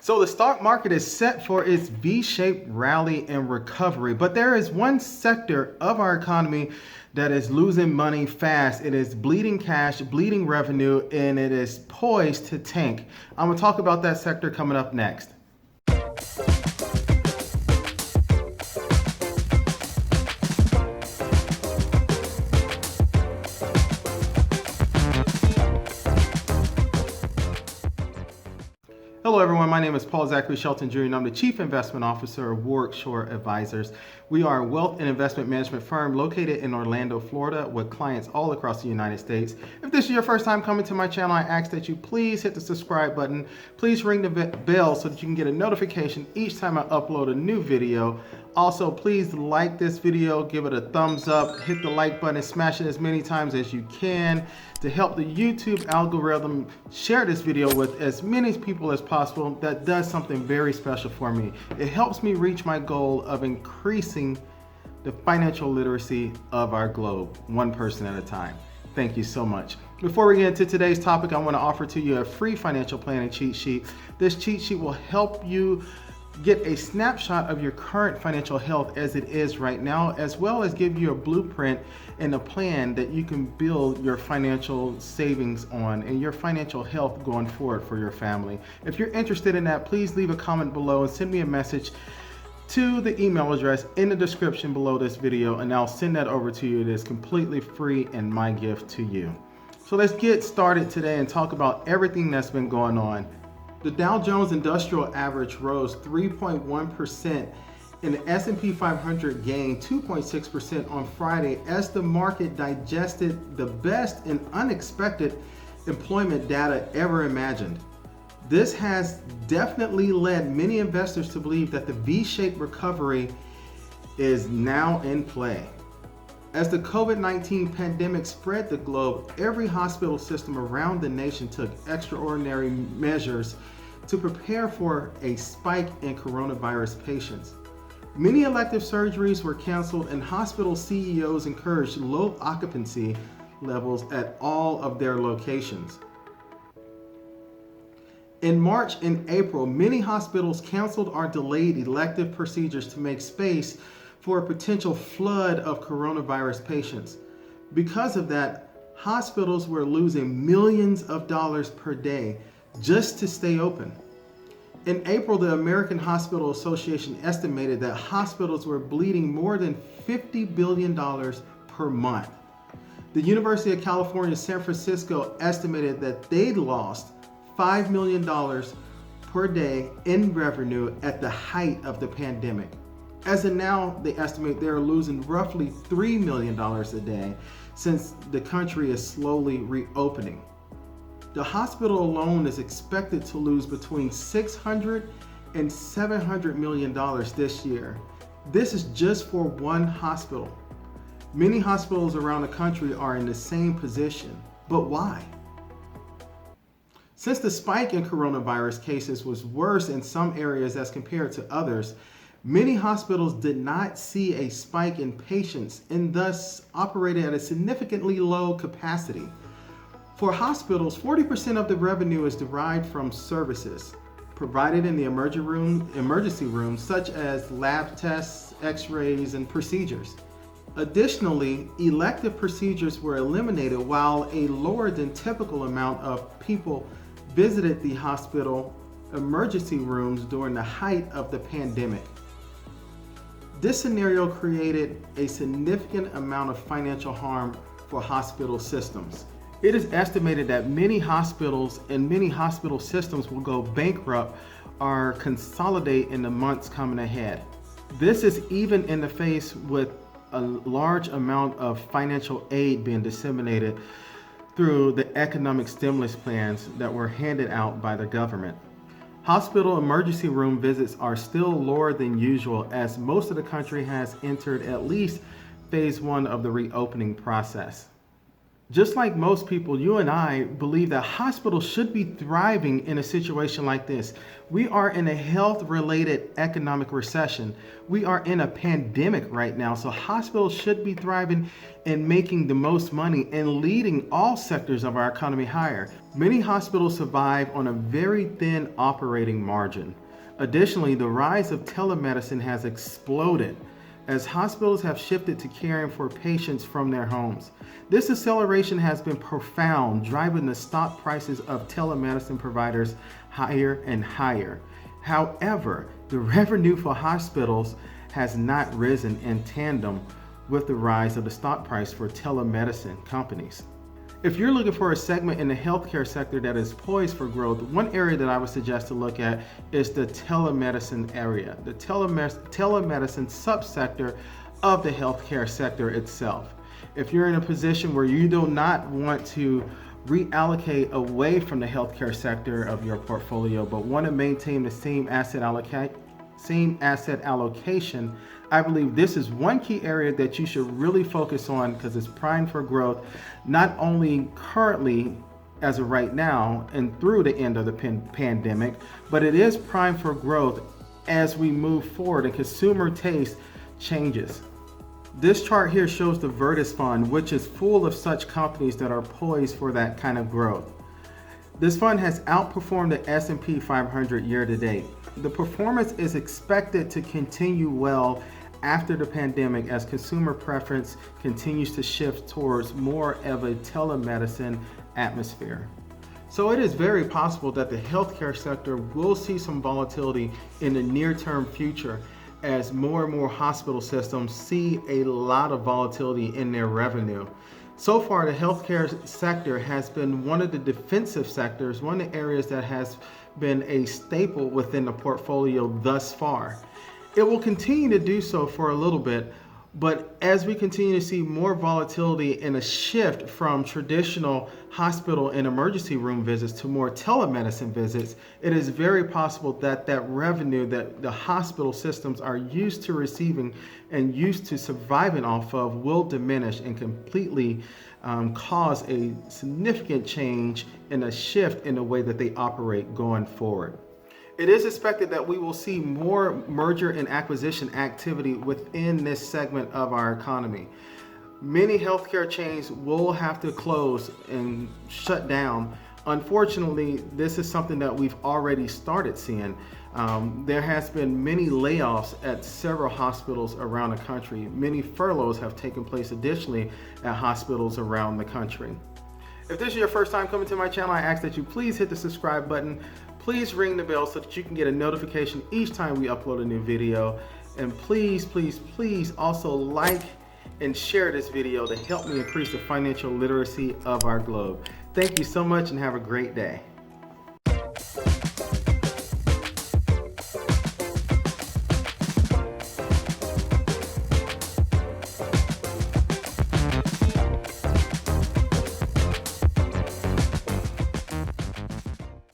So the stock market is set for its V-shaped rally and recovery, but there is one sector of our economy that is losing money fast. It is bleeding cash, bleeding revenue, and it is poised to tank. I'm going to talk about that sector coming up next. Hello everyone, my name is Paul Zachary Shelton Jr. and I'm the Chief Investment Officer of Warwick Shore Advisors. We are a wealth and investment management firm located in Orlando, Florida with clients all across the United States. If this is your first time coming to my channel, I ask that you please hit the subscribe button. Please ring the bell so that you can get a notification each time I upload a new video. Also, please like this video, give it a thumbs up, hit the like button, smash it as many times as you can to help the YouTube algorithm share this video with as many people as possible. That does something very special for me. It helps me reach my goal of increasing the financial literacy of our globe, one person at a time. Thank you so much. Before we get into today's topic, I want to offer to you a free financial planning cheat sheet. This cheat sheet will help you get a snapshot of your current financial health as it is right now, as well as give you a blueprint and a plan that you can build your financial savings on and your financial health going forward for your family. If you're interested in that, please leave a comment below and send me a message to the email address in the description below this video, and I'll send that over to you. It is completely free and my gift to you. So let's get started today and talk about everything that's been going on. The Dow Jones Industrial Average rose 3.1% and the S&P 500 gained 2.6% on Friday as the market digested the best and unexpected employment data ever imagined. This has definitely led many investors to believe that the V-shaped recovery is now in play. As the COVID-19 pandemic spread the globe, every hospital system around the nation took extraordinary measures to prepare for a spike in coronavirus patients. Many elective surgeries were canceled and hospital CEOs encouraged low occupancy levels at all of their locations. In March and April, many hospitals canceled or delayed elective procedures to make space for a potential flood of coronavirus patients. Because of that, hospitals were losing millions of dollars per day just to stay open. In April, the American Hospital Association estimated that hospitals were bleeding more than $50 billion per month. The University of California, San Francisco estimated that they'd lost $5 million per day in revenue at the height of the pandemic. As of now, they estimate they're losing roughly $3 million a day since the country is slowly reopening. The hospital alone is expected to lose between $600 and $700 million this year. This is just for one hospital. Many hospitals around the country are in the same position, but why? Since the spike in coronavirus cases was worse in some areas as compared to others, many hospitals did not see a spike in patients and thus operated at a significantly low capacity. For hospitals, 40% of the revenue is derived from services provided in the emergency room, such as lab tests, x-rays, and procedures. Additionally, elective procedures were eliminated while a lower than typical amount of people visited the hospital emergency rooms during the height of the pandemic. This scenario created a significant amount of financial harm for hospital systems. It is estimated that many hospitals and many hospital systems will go bankrupt or consolidate in the months coming ahead. This is even in the face with a large amount of financial aid being disseminated through the economic stimulus plans that were handed out by the government. Hospital emergency room visits are still lower than usual as most of the country has entered at least phase 1 of the reopening process. Just like most people, you and I believe that hospitals should be thriving in a situation like this. We are in a health-related economic recession. We are in a pandemic right now, so hospitals should be thriving and making the most money and leading all sectors of our economy higher. Many hospitals survive on a very thin operating margin. Additionally, the rise of telemedicine has exploded as hospitals have shifted to caring for patients from their homes. This acceleration has been profound, driving the stock prices of telemedicine providers higher and higher. However, the revenue for hospitals has not risen in tandem with the rise of the stock price for telemedicine companies. If you're looking for a segment in the healthcare sector that is poised for growth, one area that I would suggest to look at is the telemedicine area, the telemedicine subsector of the healthcare sector itself. If you're in a position where you do not want to reallocate away from the healthcare sector of your portfolio, but want to maintain the same asset allocation, I believe this is one key area that you should really focus on because it's primed for growth, not only currently as of right now and through the end of the pandemic, but it is primed for growth as we move forward and consumer taste changes. This chart here shows the Virtus Fund, which is full of such companies that are poised for that kind of growth. This fund has outperformed the S&P 500 year to date. The performance is expected to continue well after the pandemic as consumer preference continues to shift towards more of a telemedicine atmosphere. So it is very possible that the healthcare sector will see some volatility in the near-term future as more and more hospital systems see a lot of volatility in their revenue. So far, the healthcare sector has been one of the defensive sectors, one of the areas that has been a staple within the portfolio thus far. It will continue to do so for a little bit, but as we continue to see more volatility and a shift from traditional hospital and emergency room visits to more telemedicine visits, it is very possible that that revenue that the hospital systems are used to receiving and used to surviving off of will diminish and completely cause a significant change and a shift in the way that they operate going forward. It is expected that we will see more merger and acquisition activity within this segment of our economy. Many healthcare chains will have to close and shut down. Unfortunately, this is something that we've already started seeing. There has been many layoffs at several hospitals around the country. Many furloughs have taken place additionally at hospitals around the country. If this is your first time coming to my channel, I ask that you please hit the subscribe button. Please ring the bell so that you can get a notification each time we upload a new video. And please, please, please also like and share this video to help me increase the financial literacy of our globe. Thank you so much and have a great day.